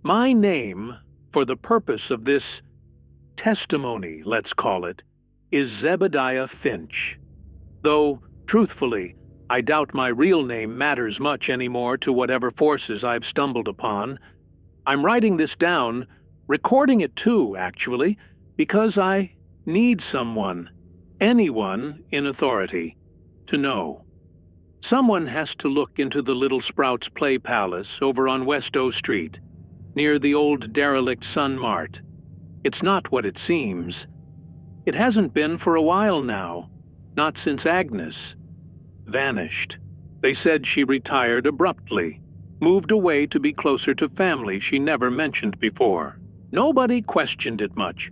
My name, for the purpose of this testimony, let's call it, is Zebediah Finch. Though, truthfully, I doubt my real name matters much anymore to whatever forces I've stumbled upon. I'm writing this down, recording it too, actually, because I need someone, anyone in authority, to know. Someone has to look into the Little Sprouts Play Palace over on West O Street, near the old derelict Sun Mart. It's not what it seems. It hasn't been for a while now, not since Agnes vanished. They said she retired abruptly, moved away to be closer to family she never mentioned before. Nobody questioned it much.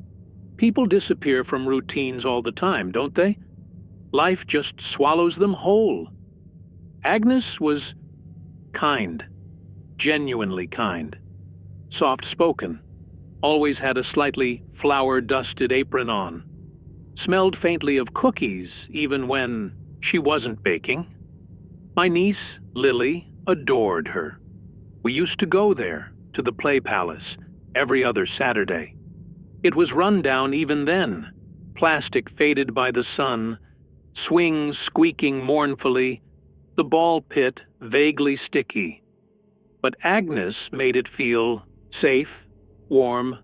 People disappear from routines all the time, don't they? Life just swallows them whole. Agnes was kind, genuinely kind, soft-spoken, always had a slightly flour-dusted apron on, smelled faintly of cookies even when she wasn't baking. My niece, Lily, adored her. We used to go there, to the Play Palace, every other Saturday. It was run down even then, plastic faded by the sun, swings squeaking mournfully, the ball pit vaguely sticky. But Agnes made it feel safe, warm,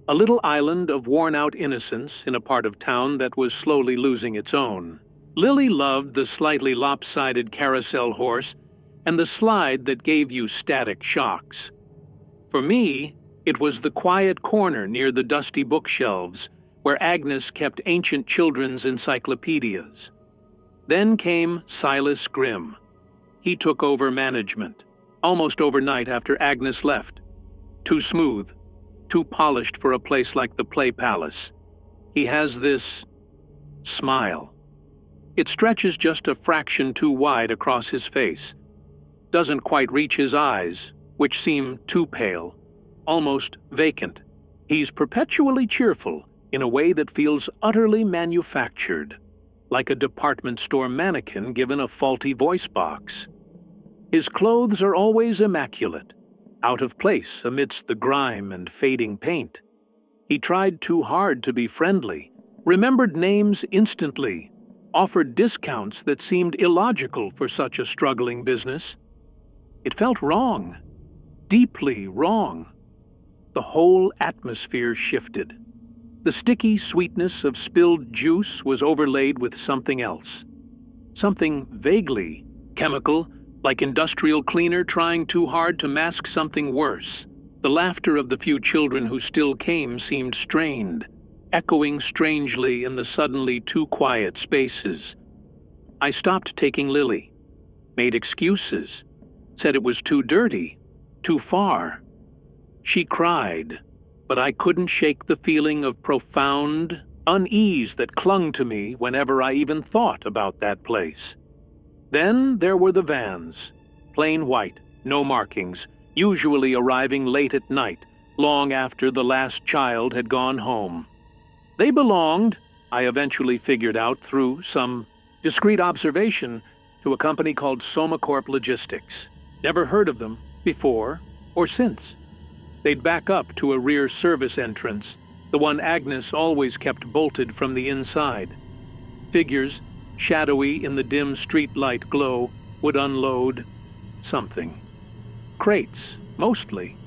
a little island of worn-out innocence in a part of town that was slowly losing its own. Lily loved the slightly lopsided carousel horse and the slide that gave you static shocks. For me, it was the quiet corner near the dusty bookshelves where Agnes kept ancient children's encyclopedias. Then came Silas Grimm. He took over management, almost overnight after Agnes left. Too smooth, too polished for a place like the Play Palace. He has this smile. It stretches just a fraction too wide across his face. Doesn't quite reach his eyes, which seem too pale, almost vacant. He's perpetually cheerful in a way that feels utterly manufactured, like a department store mannequin given a faulty voice box. His clothes are always immaculate, out of place amidst the grime and fading paint. He tried too hard to be friendly, remembered names instantly, offered discounts that seemed illogical for such a struggling business. It felt wrong, deeply wrong. The whole atmosphere shifted. The sticky sweetness of spilled juice was overlaid with something else. Something vaguely chemical, like industrial cleaner trying too hard to mask something worse. The laughter of the few children who still came seemed strained, echoing strangely in the suddenly too quiet spaces. I stopped taking Lily, made excuses, said it was too dirty, too far. She cried, but I couldn't shake the feeling of profound unease that clung to me whenever I even thought about that place. Then there were the vans, plain white, no markings, usually arriving late at night, long after the last child had gone home. They belonged, I eventually figured out through some discreet observation, to a company called Somacorp Logistics. Never heard of them before or since. They'd back up to a rear service entrance, the one Agnes always kept bolted from the inside. Figures, shadowy in the dim streetlight glow, would unload something. Crates, mostly.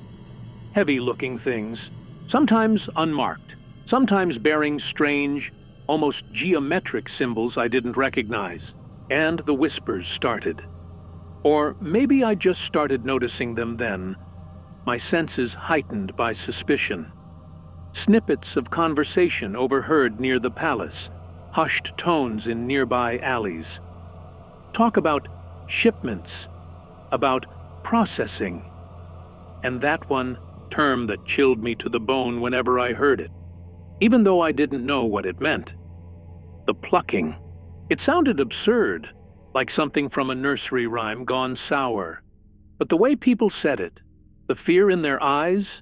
Heavy-looking things, sometimes unmarked, sometimes bearing strange, almost geometric symbols I didn't recognize. And the whispers started. Or maybe I just started noticing them then, my senses heightened by suspicion. Snippets of conversation overheard near the palace, hushed tones in nearby alleys. Talk about shipments, about processing, and that one term that chilled me to the bone whenever I heard it, even though I didn't know what it meant. The plucking. It sounded absurd, like something from a nursery rhyme gone sour. But the way people said it, the fear in their eyes,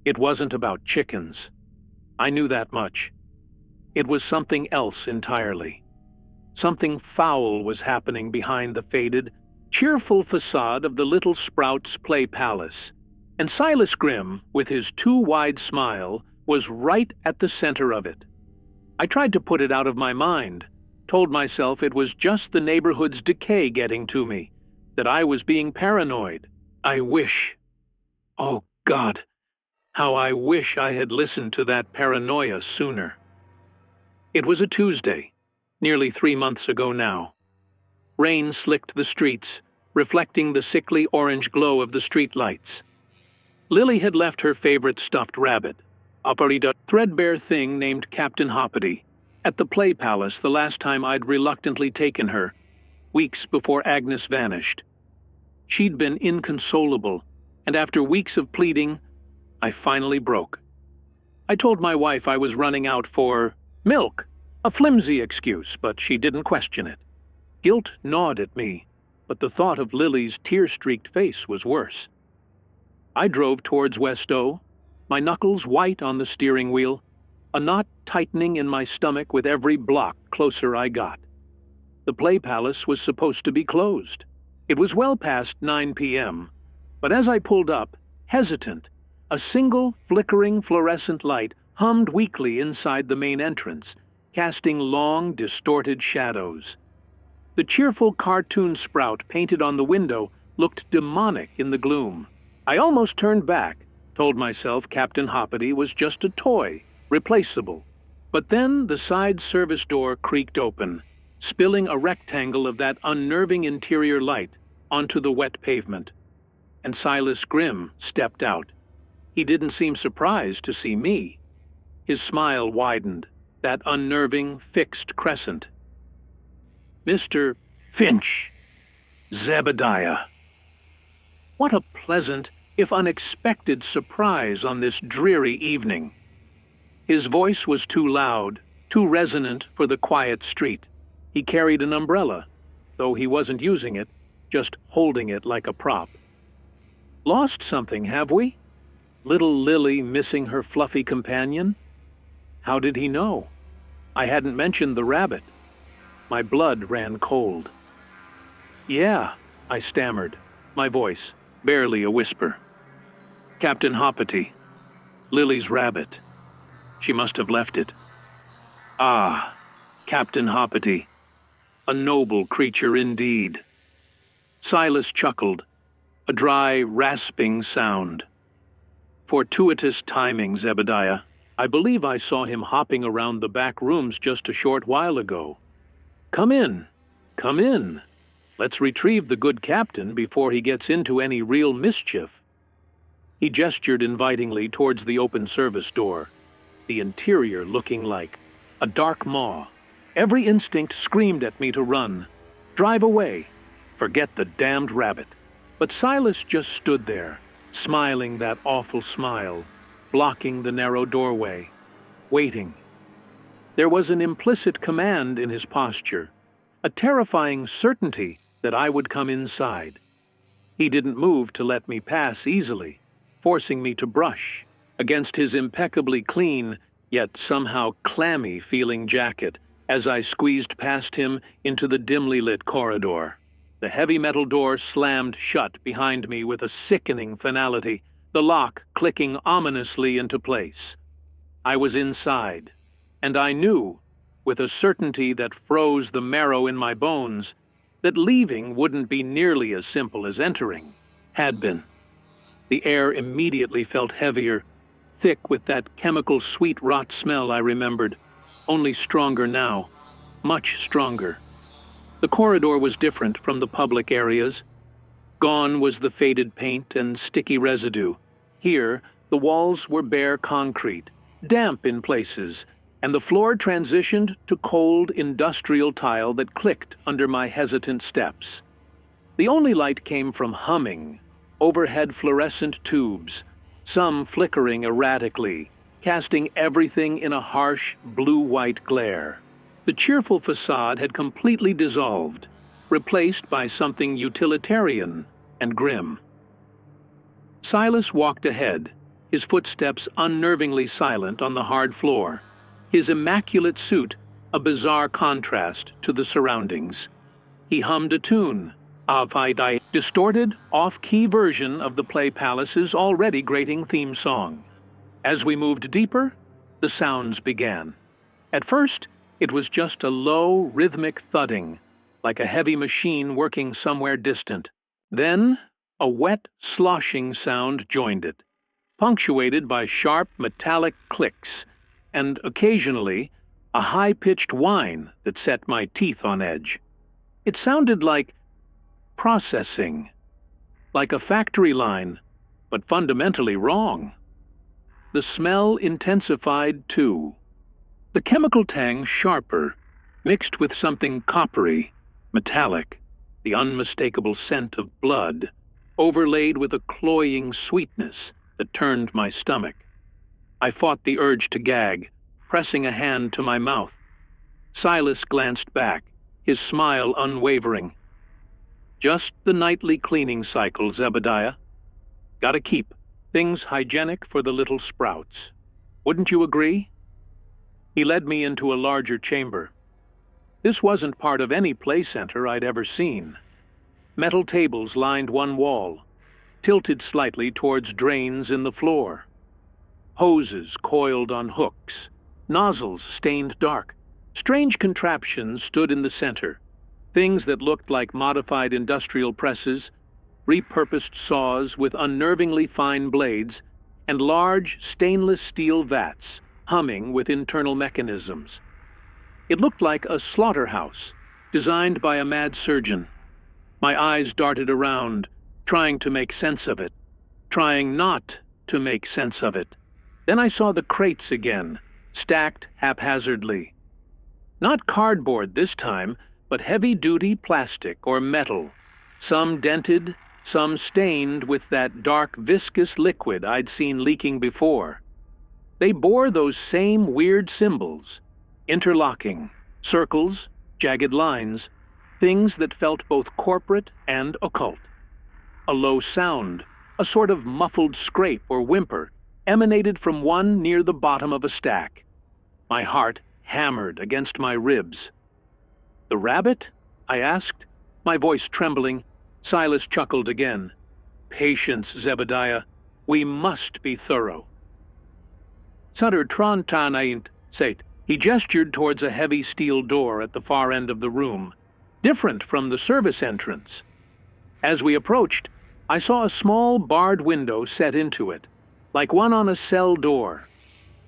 it wasn't about chickens. I knew that much. It was something else entirely. Something foul was happening behind the faded, cheerful facade of the Little Sprouts Play Palace, And Silas Grimm, with his too wide smile, was right at the center of it. I tried to put it out of my mind, told myself it was just the neighborhood's decay getting to me, that I was being paranoid. Oh God, how I wish I had listened to that paranoia sooner. It was a Tuesday, nearly 3 months ago now. Rain slicked the streets, reflecting the sickly orange glow of the streetlights. Lily had left her favorite stuffed rabbit, a threadbare thing named Captain Hoppity, at the Play Palace the last time I'd reluctantly taken her, weeks before Agnes vanished. She'd been inconsolable, and after weeks of pleading, I finally broke. I told my wife I was running out for milk, a flimsy excuse, but she didn't question it. Guilt gnawed at me, but the thought of Lily's tear-streaked face was worse. I drove towards Westow, my knuckles white on the steering wheel, a knot tightening in my stomach with every block closer I got. The Play Palace was supposed to be closed. It was well past 9 p.m., but as I pulled up, hesitant, a single flickering fluorescent light hummed weakly inside the main entrance, casting long, distorted shadows. The cheerful cartoon sprout painted on the window looked demonic in the gloom. I almost turned back, told myself Captain Hoppity was just a toy, replaceable. But then the side service door creaked open, spilling a rectangle of that unnerving interior light onto the wet pavement. And Silas Grimm stepped out. He didn't seem surprised to see me. His smile widened, that unnerving, fixed crescent. "Mr. Finch, Zebediah." What a pleasant, if unexpected, surprise on this dreary evening. His voice was too loud, too resonant for the quiet street. He carried an umbrella, though he wasn't using it, just holding it like a prop. "Lost something, have we? Little Lily missing her fluffy companion?" How did he know? I hadn't mentioned the rabbit. My blood ran cold. "Yeah," I stammered, my voice barely a whisper. "Captain Hoppity, Lily's rabbit. She must have left it." "Ah, Captain Hoppity, a noble creature indeed." Silas chuckled, a dry, rasping sound. "Fortuitous timing, Zebediah. I believe I saw him hopping around the back rooms just a short while ago. Come in, come in. Let's retrieve the good captain before he gets into any real mischief." He gestured invitingly towards the open service door, the interior looking like a dark maw. Every instinct screamed at me to run, drive away, forget the damned rabbit. But Silas just stood there, smiling that awful smile, blocking the narrow doorway, waiting. There was an implicit command in his posture, a terrifying certainty that I would come inside. He didn't move to let me pass easily, forcing me to brush against his impeccably clean, yet somehow clammy-feeling jacket as I squeezed past him into the dimly lit corridor. The heavy metal door slammed shut behind me with a sickening finality, the lock clicking ominously into place. I was inside, and I knew, with a certainty that froze the marrow in my bones, that leaving wouldn't be nearly as simple as entering had been. The air immediately felt heavier, thick with that chemical sweet rot smell I remembered, only stronger now, much stronger. The corridor was different from the public areas. Gone was the faded paint and sticky residue. Here, the walls were bare concrete, damp in places, and the floor transitioned to cold industrial tile that clicked under my hesitant steps. The only light came from humming, overhead fluorescent tubes, some flickering erratically, casting everything in a harsh blue-white glare. The cheerful facade had completely dissolved, replaced by something utilitarian and grim. Silas walked ahead, his footsteps unnervingly silent on the hard floor, his immaculate suit a bizarre contrast to the surroundings. He hummed a tune, a distorted, off-key version of the Play Palace's already grating theme song. As we moved deeper, the sounds began. At first, it was just a low, rhythmic thudding, like a heavy machine working somewhere distant. Then, a wet, sloshing sound joined it, punctuated by sharp, metallic clicks, and occasionally, a high-pitched whine that set my teeth on edge. It sounded like processing, like a factory line, but fundamentally wrong. The smell intensified too. The chemical tang sharper, mixed with something coppery, metallic, the unmistakable scent of blood, overlaid with a cloying sweetness that turned my stomach. I fought the urge to gag, pressing a hand to my mouth. Silas glanced back, his smile unwavering. Just the nightly cleaning cycle, Zebediah. Gotta keep things hygienic for the little sprouts. Wouldn't you agree? He led me into a larger chamber. This wasn't part of any play center I'd ever seen. Metal tables lined one wall, tilted slightly towards drains in the floor. Hoses coiled on hooks, nozzles stained dark. Strange contraptions stood in the center, things that looked like modified industrial presses, repurposed saws with unnervingly fine blades, and large stainless steel vats humming with internal mechanisms. It looked like a slaughterhouse, designed by a mad surgeon. My eyes darted around, trying to make sense of it, trying not to make sense of it. Then I saw the crates again, stacked haphazardly. Not cardboard this time, but heavy-duty plastic or metal, some dented, some stained with that dark viscous liquid I'd seen leaking before. They bore those same weird symbols, interlocking, circles, jagged lines, things that felt both corporate and occult. A low sound, a sort of muffled scrape or whimper, emanated from one near the bottom of a stack. My heart hammered against my ribs. "The rabbit?" I asked, my voice trembling. Silas chuckled again. "Patience, Zebediah. We must be thorough." Sutter Trontanait Sate. He gestured towards a heavy steel door at the far end of the room, different from the service entrance. As we approached, I saw a small barred window set into it, like one on a cell door.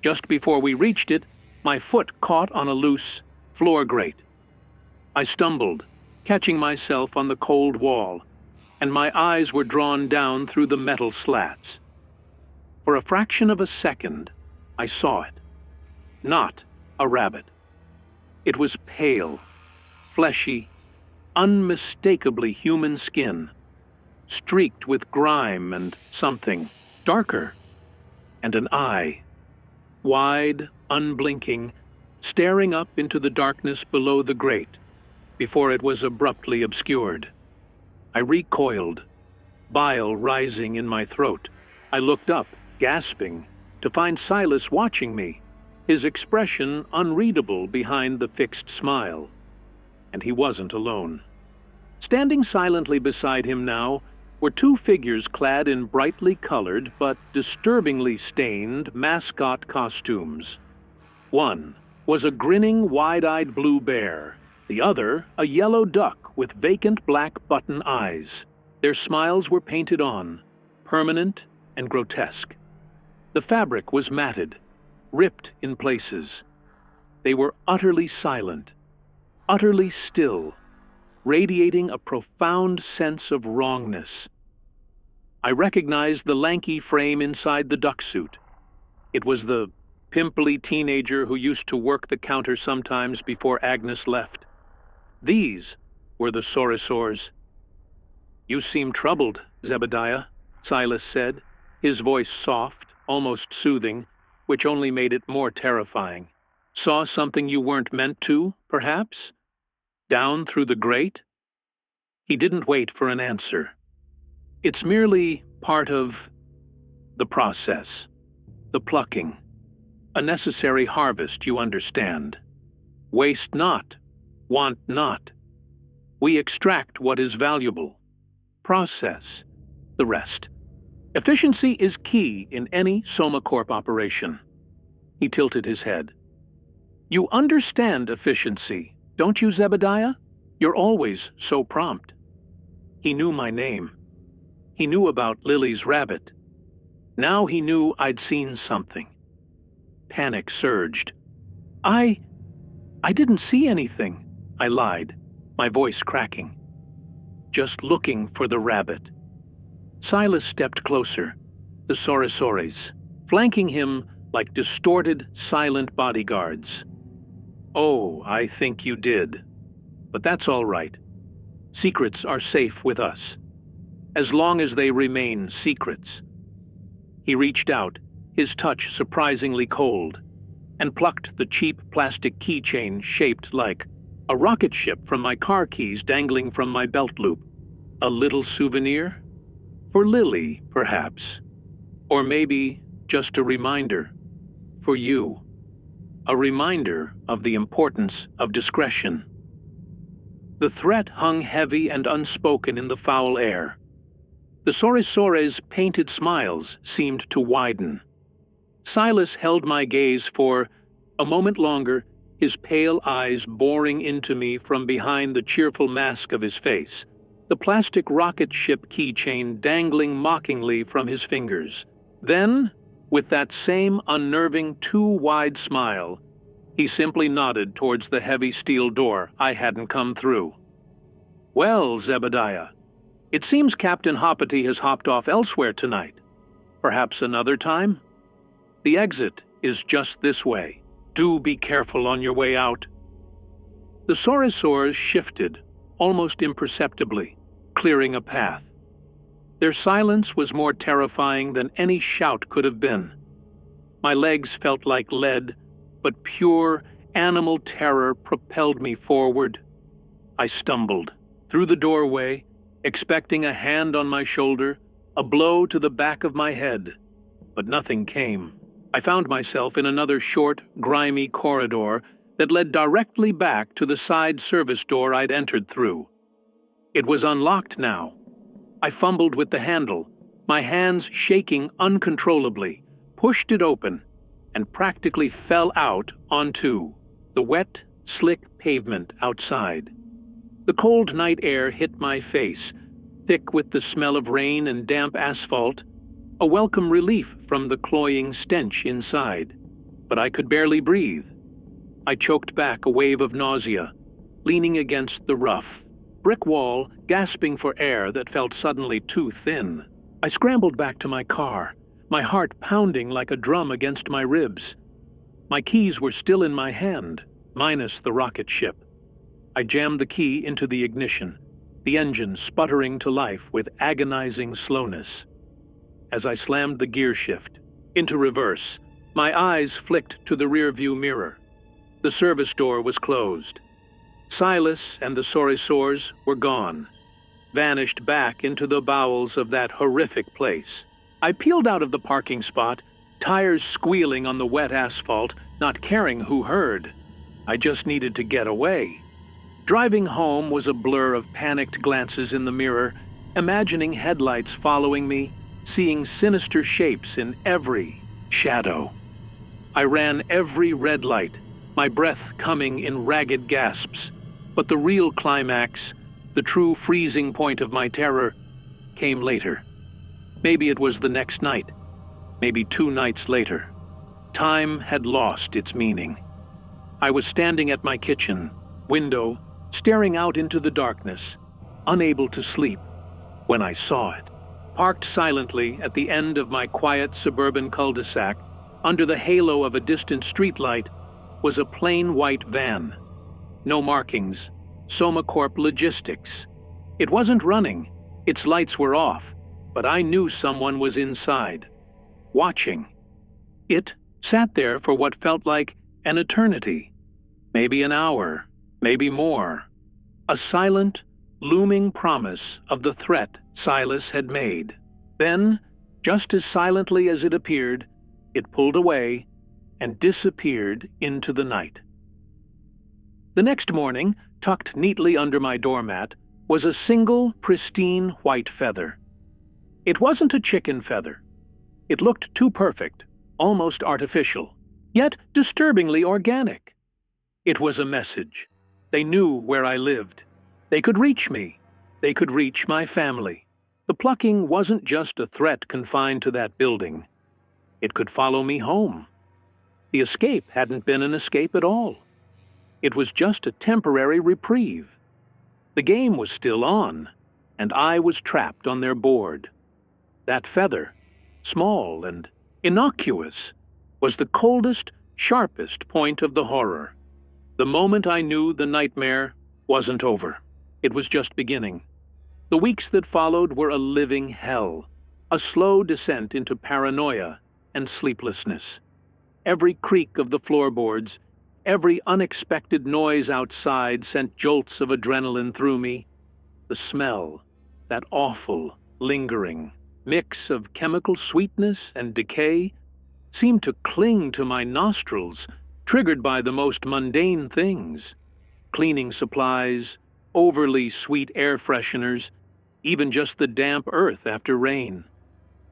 Just before we reached it, my foot caught on a loose floor grate. I stumbled, catching myself on the cold wall, and my eyes were drawn down through the metal slats. For a fraction of a second, I saw it. Not a rabbit. It was pale, fleshy, unmistakably human skin, streaked with grime and something darker, and an eye, wide, unblinking, staring up into the darkness below the grate, before it was abruptly obscured. I recoiled, bile rising in my throat. I looked up, gasping, to find Silas watching me, his expression unreadable behind the fixed smile. And he wasn't alone. Standing silently beside him now were two figures clad in brightly colored but disturbingly stained mascot costumes. One was a grinning, wide-eyed blue bear, the other a yellow duck with vacant black button eyes. Their smiles were painted on, permanent and grotesque. The fabric was matted, ripped in places. They were utterly silent, utterly still, radiating a profound sense of wrongness. I recognized the lanky frame inside the duck suit. It was the pimply teenager who used to work the counter sometimes before Agnes left. These were the Saurosaurs. "You seem troubled, Zebediah," Silas said, his voice soft, almost soothing, which only made it more terrifying. "Saw something you weren't meant to, perhaps? Down through the grate?" He didn't wait for an answer. "It's merely part of the process, the plucking. A necessary harvest, you understand. Waste not, want not." We extract what is valuable, process the rest. Efficiency is key in any SomaCorp operation. He tilted his head. You understand efficiency, don't you, Zebediah? You're always so prompt. He knew my name. He knew about Lily's rabbit. Now he knew I'd seen something. Panic surged. I didn't see anything, I lied, my voice cracking. Just looking for the rabbit. Silas stepped closer, the Sorosores, flanking him like distorted, silent bodyguards. Oh, I think you did. But that's all right. Secrets are safe with us, as long as they remain secrets. He reached out, his touch surprisingly cold, and plucked the cheap plastic keychain shaped like a rocket ship from my car keys dangling from my belt loop. A little souvenir? For Lily, perhaps. Or maybe just a reminder. For you. A reminder of the importance of discretion. The threat hung heavy and unspoken in the foul air. The Sorosores' painted smiles seemed to widen. Silas held my gaze for a moment longer, his pale eyes boring into me from behind the cheerful mask of his face, the plastic rocket ship keychain dangling mockingly from his fingers. Then, with that same unnerving, too-wide smile, he simply nodded towards the heavy steel door I hadn't come through. Well, Zebediah, it seems Captain Hoppity has hopped off elsewhere tonight. Perhaps another time? The exit is just this way. Do be careful on your way out. The Sorosores shifted, almost imperceptibly, clearing a path. Their silence was more terrifying than any shout could have been. My legs felt like lead, but pure animal terror propelled me forward. I stumbled through the doorway, expecting a hand on my shoulder, a blow to the back of my head, but nothing came. I found myself in another short, grimy corridor that led directly back to the side service door I'd entered through. It was unlocked now. I fumbled with the handle, my hands shaking uncontrollably, pushed it open, and practically fell out onto the wet, slick pavement outside. The cold night air hit my face, thick with the smell of rain and damp asphalt, a welcome relief from the cloying stench inside. But I could barely breathe. I choked back a wave of nausea, leaning against the rough brick wall, gasping for air that felt suddenly too thin. I scrambled back to my car, my heart pounding like a drum against my ribs. My keys were still in my hand, minus the rocket ship. I jammed the key into the ignition, the engine sputtering to life with agonizing slowness. As I slammed the gear shift into reverse, my eyes flicked to the rearview mirror. The service door was closed. Silas and the Sorosores were gone, vanished back into the bowels of that horrific place. I peeled out of the parking spot, tires squealing on the wet asphalt, not caring who heard. I just needed to get away. Driving home was a blur of panicked glances in the mirror, imagining headlights following me, seeing sinister shapes in every shadow. I ran every red light, my breath coming in ragged gasps. But the real climax, the true freezing point of my terror, came later. Maybe it was the next night, maybe 2 nights later. Time had lost its meaning. I was standing at my kitchen window, staring out into the darkness, unable to sleep, when I saw it. Parked silently at the end of my quiet suburban cul-de-sac, under the halo of a distant streetlight, was a plain white van. No markings, SomaCorp logistics. It wasn't running, its lights were off, but I knew someone was inside, watching. It sat there for what felt like an eternity, maybe an hour, maybe more. A silent, looming promise of the threat Silas had made. Then, just as silently as it appeared, it pulled away and disappeared into the night. The next morning, tucked neatly under my doormat, was a single, pristine white feather. It wasn't a chicken feather. It looked too perfect, almost artificial, yet disturbingly organic. It was a message. They knew where I lived. They could reach me. They could reach my family. The plucking wasn't just a threat confined to that building. It could follow me home. The escape hadn't been an escape at all. It was just a temporary reprieve. The game was still on, and I was trapped on their board. That feather, small and innocuous, was the coldest, sharpest point of the horror. The moment I knew the nightmare wasn't over. It was just beginning. The weeks that followed were a living hell, a slow descent into paranoia and sleeplessness. Every creak of the floorboards, every unexpected noise outside sent jolts of adrenaline through me. The smell, that awful, lingering mix of chemical sweetness and decay, seemed to cling to my nostrils, triggered by the most mundane things. Cleaning supplies, overly sweet air fresheners, even just the damp earth after rain.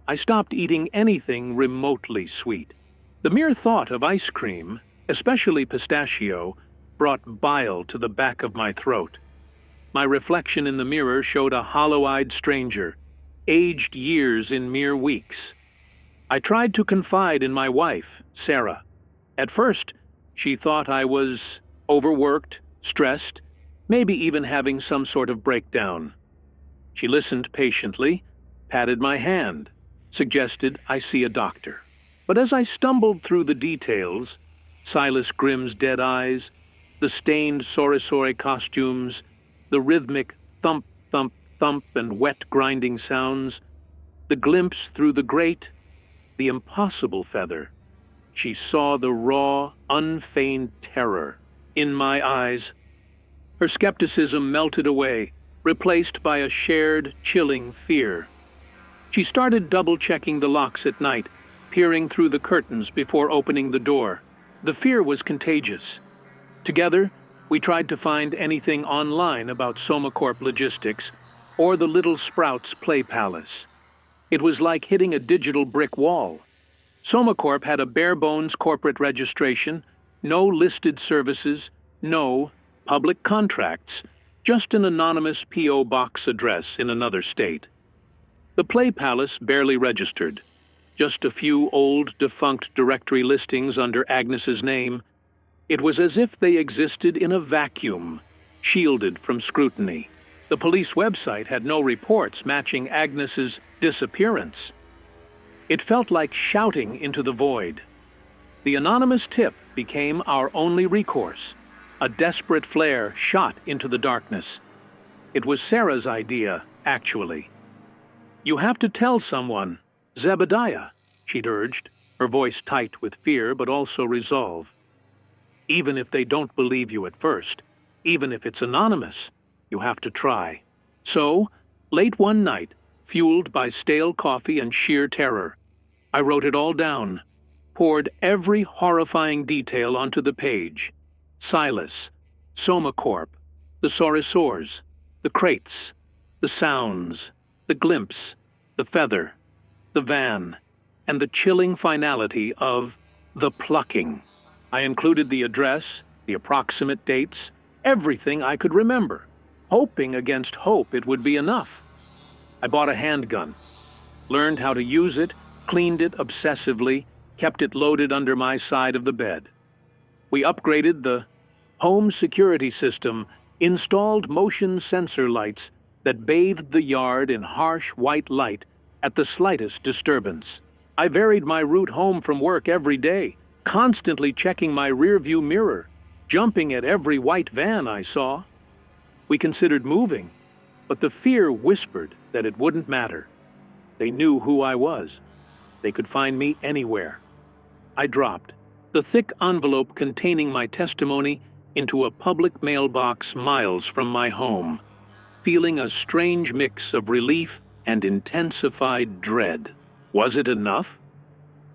I stopped eating anything remotely sweet. The mere thought of ice cream, especially pistachio, brought bile to the back of my throat. My reflection in the mirror showed a hollow-eyed stranger, aged years in mere weeks. I tried to confide in my wife, Sarah. At first, she thought I was overworked, stressed, maybe even having some sort of breakdown. She listened patiently, patted my hand, suggested I see a doctor. But as I stumbled through the details, Silas Grimm's dead eyes, the stained sorcery costumes, the rhythmic thump, thump, thump and wet grinding sounds, the glimpse through the grate, the impossible feather, she saw the raw, unfeigned terror in my eyes. Her skepticism melted away, replaced by a shared, chilling fear. She started double-checking the locks at night, peering through the curtains before opening the door. The fear was contagious. Together, we tried to find anything online about Somacorp Logistics or the Little Sprouts Play Palace. It was like hitting a digital brick wall. Somacorp had a bare-bones corporate registration, no listed services, no public contracts, just an anonymous P.O. box address in another state. The Play Palace barely registered. Just a few old, defunct directory listings under Agnes's name. It was as if they existed in a vacuum, shielded from scrutiny. The police website had no reports matching Agnes's disappearance. It felt like shouting into the void. The anonymous tip became our only recourse, a desperate flare shot into the darkness. It was Sarah's idea, actually. "You have to tell someone. Zebediah," she'd urged, her voice tight with fear but also resolve. "Even if they don't believe you at first, even if it's anonymous, you have to try." So, late one night, fueled by stale coffee and sheer terror, I wrote it all down, poured every horrifying detail onto the page. Silas, Somacorp, the Saurosaurs, the crates, the sounds, the glimpse, the feather, the van, and the chilling finality of the plucking. I included the address, the approximate dates, everything I could remember, hoping against hope it would be enough. I bought a handgun, learned how to use it, cleaned it obsessively, kept it loaded under my side of the bed. We upgraded the home security system, installed motion sensor lights that bathed the yard in harsh white light at the slightest disturbance. I varied my route home from work every day, constantly checking my rearview mirror, jumping at every white van I saw. We considered moving, but the fear whispered that it wouldn't matter. They knew who I was. They could find me anywhere. I dropped the thick envelope containing my testimony into a public mailbox miles from my home, feeling a strange mix of relief and intensified dread. Was it enough?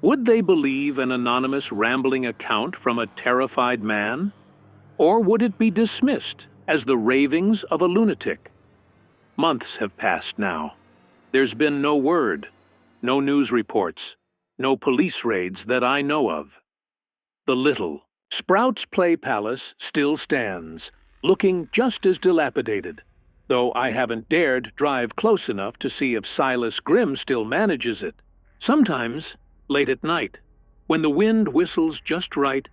Would they believe an anonymous rambling account from a terrified man? Or would it be dismissed as the ravings of a lunatic? Months have passed now. There's been no word, no news reports, no police raids that I know of. The little Sprouts Play Palace still stands, looking just as dilapidated, though I haven't dared drive close enough to see if Silas Grimm still manages it. Sometimes, late at night, when the wind whistles just right,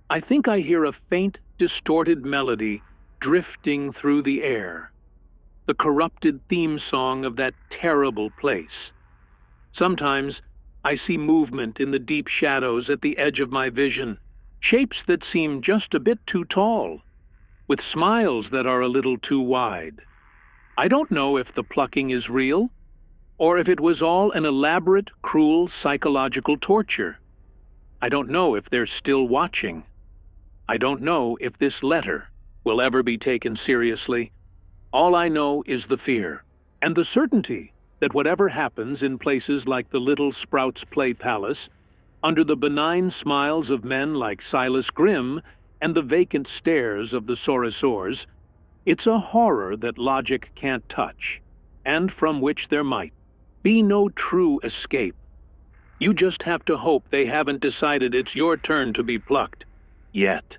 I think I hear a faint, distorted melody drifting through the air, the corrupted theme song of that terrible place. Sometimes I see movement in the deep shadows at the edge of my vision, shapes that seem just a bit too tall, with smiles that are a little too wide. I don't know if the plucking is real, or if it was all an elaborate, cruel psychological torture. I don't know if they're still watching. I don't know if this letter will ever be taken seriously. All I know is the fear, and the certainty that whatever happens in places like the little Sprouts Play Palace, under the benign smiles of men like Silas Grimm and the vacant stares of the Saurosaurs, it's a horror that logic can't touch, and from which there might be no true escape. You just have to hope they haven't decided it's your turn to be plucked yet.